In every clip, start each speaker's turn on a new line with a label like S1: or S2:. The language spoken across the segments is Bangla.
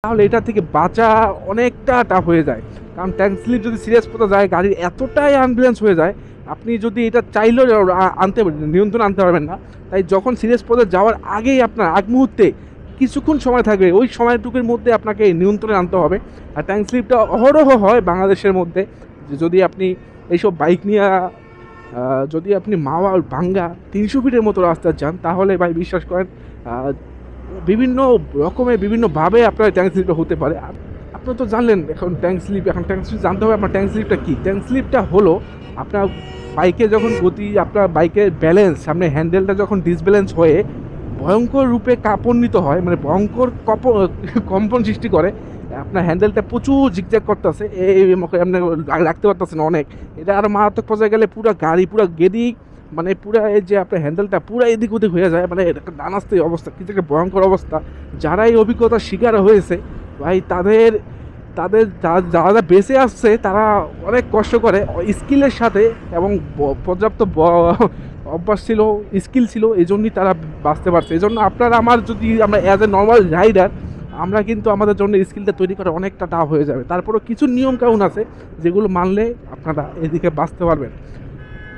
S1: তাহলে এটা থেকে বাঁচা অনেকটা টাফ হয়ে যায়। কারণ ট্যাঙ্ক স্লিপ যদি সিরিয়াস পর্যায়ে যায়, গাড়ির এতটাই আনব্যালেন্স হয়ে যায়, আপনি যদি এটা চাইলেও আনতে নিয়ন্ত্রণ আনতে পারবেন না। তাই যখন সিরিয়াস পর্যায়ে যাওয়ার আগেই আপনার আগ মুহূর্তে কিছুক্ষণ সময় থাকবে, ওই সময়টুকুর মধ্যে আপনাকে নিয়ন্ত্রণে আনতে হবে। আর ট্যাঙ্ক স্লিপটা অহরহ হয় বাংলাদেশের মধ্যে। যদি আপনি এইসব বাইক নিয়ে যদি আপনি মাওয়া ভাঙ্গা 300 ফিটের মতো রাস্তা যান, তাহলে ভাই বিশ্বাস করেন বিভিন্ন রকমের বিভিন্নভাবে আপনার ট্যাঙ্ক স্লিপটা হতে পারে। আপনি তো জানলেন এখন ট্যাঙ্ক স্লিপ জানতে হবে আপনার ট্যাঙ্ক স্লিপটা কী। ট্যাঙ্ক স্লিপটা হলো আপনার বাইকে যখন গতি, আপনার বাইকের ব্যালেন্স, সামনে হ্যান্ডেলটা যখন ডিসব্যালেন্স হয়ে ভয়ঙ্কর রূপে কাঁপন্বিত হয়, মানে ভয়ঙ্কর কম্পন সৃষ্টি করে, আপনার হ্যান্ডেলটা প্রচুর জিগজ্যাগ করতেছে, এই আপনি রাখতে পারতেছেন অনেক। এটা আরও মারাত্মক পর্যায়ে গেলে পুরো গাড়ি পুরো গেদি, মানে পুরো এই যে আপনার হ্যান্ডেলটা পুরো এদিক ওদিক হয়ে যায়, মানে একটা ডানাস্তে অবস্থা, কিন্তু একটা ভয়ঙ্কর অবস্থা। যারা এই অভিজ্ঞতার শিকার হয়েছে ভাই, তাদের তাদের যারা বেঁচে আসছে তারা অনেক কষ্ট করে স্কিলের সাথে, এবং পর্যাপ্ত অভ্যাস ছিল, স্কিল ছিল, এই জন্যই তারা বাঁচতে পারছে। এই জন্য আপনার আমার যদি আমরা অ্যাজ এ নর্মাল রাইডার, আমরা কিন্তু আমাদের জন্য স্কিলটা তৈরি করা অনেকটা টাফ হয়ে যাবে। তারপরেও কিছু নিয়ম কানুন আছে যেগুলো মানলে আপনারা এদিকে বাঁচতে পারবেন।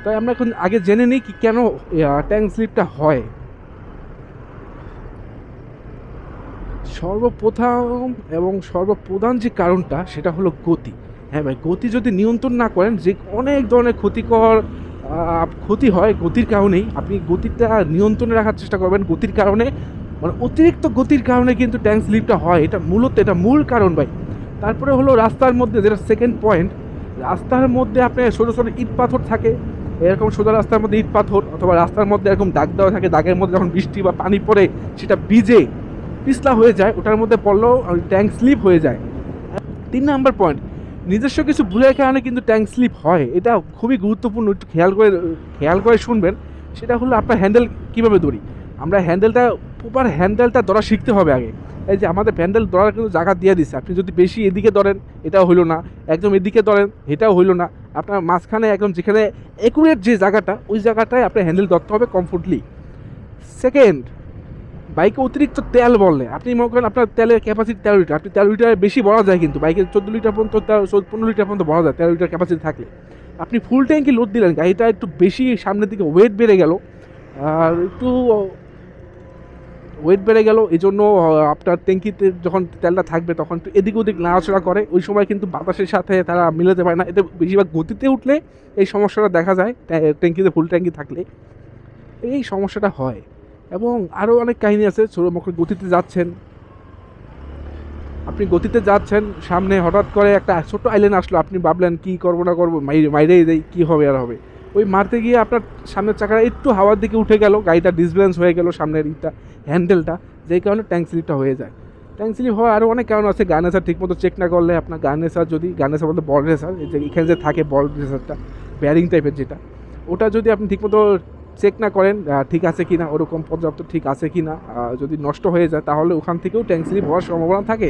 S1: তাই আমরা এখন আগে জেনে নিই কি কেন ট্যাঙ্ক স্লিপটা হয়। সর্বপ্রথম এবং সর্বপ্রধান যে কারণটা সেটা হলো গতি। হ্যাঁ ভাই, গতি যদি নিয়ন্ত্রণ না করেন, যে অনেক ধরনের ক্ষতি হয় গতির কারণেই। আপনি গতিটা নিয়ন্ত্রণে রাখার চেষ্টা করবেন। গতির কারণে, মানে অতিরিক্ত গতির কারণে কিন্তু ট্যাঙ্ক স্লিপটা হয়, এটা মূল কারণ ভাই। তারপরে হলো রাস্তার মধ্যে, যেটা সেকেন্ড পয়েন্ট, রাস্তার মধ্যে আপনার ছোটো ছোটো ইট পাথর থাকে, এরকম সোজা রাস্তার মধ্যে ইট পাথর, অথবা রাস্তার মধ্যে এরকম দাগ দেওয়া থাকে, দাগের মধ্যে যখন বৃষ্টি বা পানি পড়ে সেটা ভিজে পিছলা হয়ে যায়, ওটার মধ্যে পড়লেও ট্যাঙ্ক স্লিপ হয়ে যায়। 3 নাম্বার পয়েন্ট, নিজস্ব কিছু ভুলের কারণে কিন্তু ট্যাঙ্ক স্লিপ হয়। এটা খুবই গুরুত্বপূর্ণ, একটু খেয়াল করে শুনবেন। সেটা হলো আপনার হ্যান্ডেল কীভাবে ধরি। আমরা প্রপার হ্যান্ডেলটা ধরা শিখতে হবে আগে। এই যে আমাদের হ্যান্ডেল ধরার কিন্তু জায়গা দিয়ে দিচ্ছে, আপনি যদি বেশি এদিকে ধরেন এটাও হইলো না, একদম এদিকে ধরেন এটাও হইলো না, আপনার মাঝখানে একদম যেখানে অ্যাকুরেট যে জায়গাটা, ওই জায়গাটায় আপনার হ্যান্ডেল ধরতে হবে কমফোর্টলি। সেকেন্ড, বাইকে অতিরিক্ত তেল বললে, আপনি মনে করেন আপনার তেলের ক্যাপাসিটি 13 লিটার, আপনি 13 লিটার বেশি ভরা যায়, কিন্তু বাইকে 14 লিটার পর্যন্ত, 15 লিটার পর্যন্ত ভরা যায় 13 লিটার ক্যাপাসিটি থাকলে। আপনি ফুল ট্যাঙ্কি লোড দিলেন, গাড়িটা একটু বেশি সামনের দিকে ওয়েট বেড়ে গেল, আর একটু ওয়েট বেড়ে গেল, এই জন্য আপনার ট্যাঙ্কিতে যখন তেলটা থাকবে তখন একটু এদিক ওদিক নাড়াচড়া করে, ওই সময় কিন্তু বাতাসের সাথে তারা মিলাতে পারে না। এতে বেশিরভাগ গতিতে উঠলে এই সমস্যাটা দেখা যায়, ট্যাঙ্কিতে ফুল ট্যাঙ্কি থাকলে এই সমস্যাটা হয়। এবং আরও অনেক কাহিনী আছে। গতিতে যাচ্ছেন, সামনে হঠাৎ করে একটা ছোট্ট আইল্যান্ড আসলো, আপনি ভাবলেন কি করবো না করবো, মাইরেই দেয়, কী হবে আর হবে। ওই মারতে গিয়ে আপনার সামনের চাকাটা একটু হাওয়ার দিকে উঠে গেল, গাড়িটা ডিসব্যালেন্স হয়ে গেল সামনের হ্যান্ডেলটা, যেই কারণে ট্যাঙ্ক স্লিপটা হয়ে যায়। ট্যাঙ্ক স্লিপ হওয়ার আরও অনেক কারণ আছে। গার্নেসার ঠিকমতো চেক না করলে, আপনার গার্নেসার বলতে বল রেসার, এই যে এখানে যে থাকে বল রেসারটা, বেয়ারিং টাইপের যেটা, ওটা যদি আপনি ঠিকমতো চেক না করেন ঠিক আছে কি না, ওরকম পর্যাপ্ত ঠিক আছে কি না, যদি নষ্ট হয়ে যায় তাহলে ওখান থেকেও ট্যাঙ্ক স্লিপ হওয়ার সম্ভাবনা থাকে।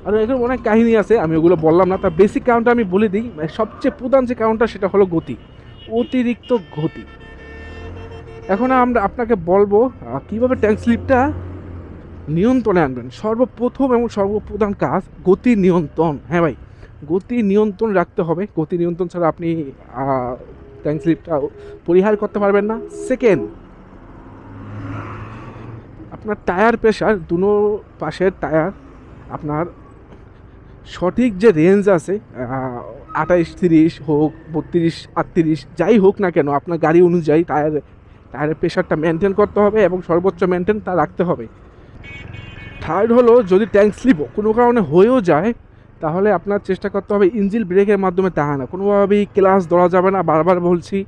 S1: আর এরকম অনেক কাহিনী আছে, আমি ওগুলো বললাম না। তার বেসিক কারণটা আমি বলে দিই, সবচেয়ে প্রধান যে কারণটা সেটা হলো গতি, অতিরিক্ত গতি। এখন আমরা আপনাকে বলবো কীভাবে ট্যাঙ্ক স্লিপটা নিয়ন্ত্রণে আনবেন। সর্বপ্রথম এবং সর্বপ্রধান কাজ গতি নিয়ন্ত্রণ। হ্যাঁ ভাই, গতি নিয়ন্ত্রণ রাখতে হবে। গতি নিয়ন্ত্রণ ছাড়া আপনি ট্যাঙ্ক স্লিপটা পরিহার করতে পারবেন না। সেকেন্ড, আপনার টায়ার প্রেশার, দুনো পাশের টায়ার আপনার সঠিক যে রেঞ্জ আছে, 28-30 হোক, 32-38 যাই হোক না কেন, আপনার গাড়ি অনুযায়ী টায়ারের প্রেশারটা মেনটেন করতে হবে এবং সর্বোচ্চ মেনটেন তা রাখতে হবে। থার্ড হলো, যদি ট্যাঙ্ক স্লিপ কোনো কারণে হয়েও যায়, তাহলে আপনার চেষ্টা করতে হবে ইঞ্জিন ব্রেকের মাধ্যমে টানা। কোনোভাবেই ক্লাচ ধরা যাবে না, বারবার বলছি,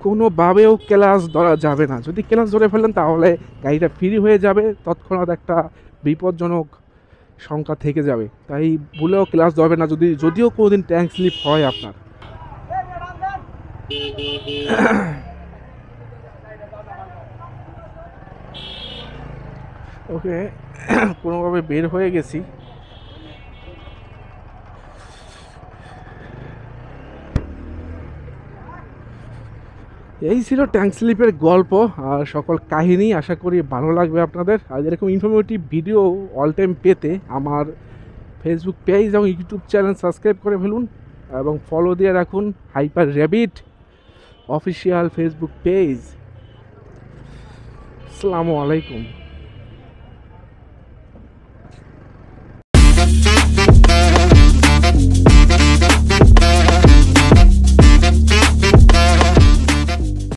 S1: কোনোভাবেও ক্লাচ ধরা যাবে না। যদি ক্লাচ ধরে ফেলেন তাহলে গাড়িটা ফ্রি হয়ে যাবে, তৎক্ষণাৎ একটা বিপজ্জনক সংখ্যা থেকে যাবে। তাই ভুলেও ক্লাচ ধরবে না যদিও কোনোদিন ট্যাঙ্ক স্লিপ হয় আপনার। ওকে, কোনোভাবে বের হয়ে গেছি। এই ছিল ট্যাঙ্ক স্লিপের গল্প আর সকল কাহিনী। আশা করি ভালো লাগবে আপনাদের। আর এরকম ইনফরমেটিভ ভিডিও অল টাইম পেতে আমার ফেসবুক পেজ এবং ইউটিউব চ্যানেল সাবস্ক্রাইব করে ফেলুন এবং ফলো দিয়ে রাখুন hyper rabbit official Facebook page. আসসালামু আলাইকুম।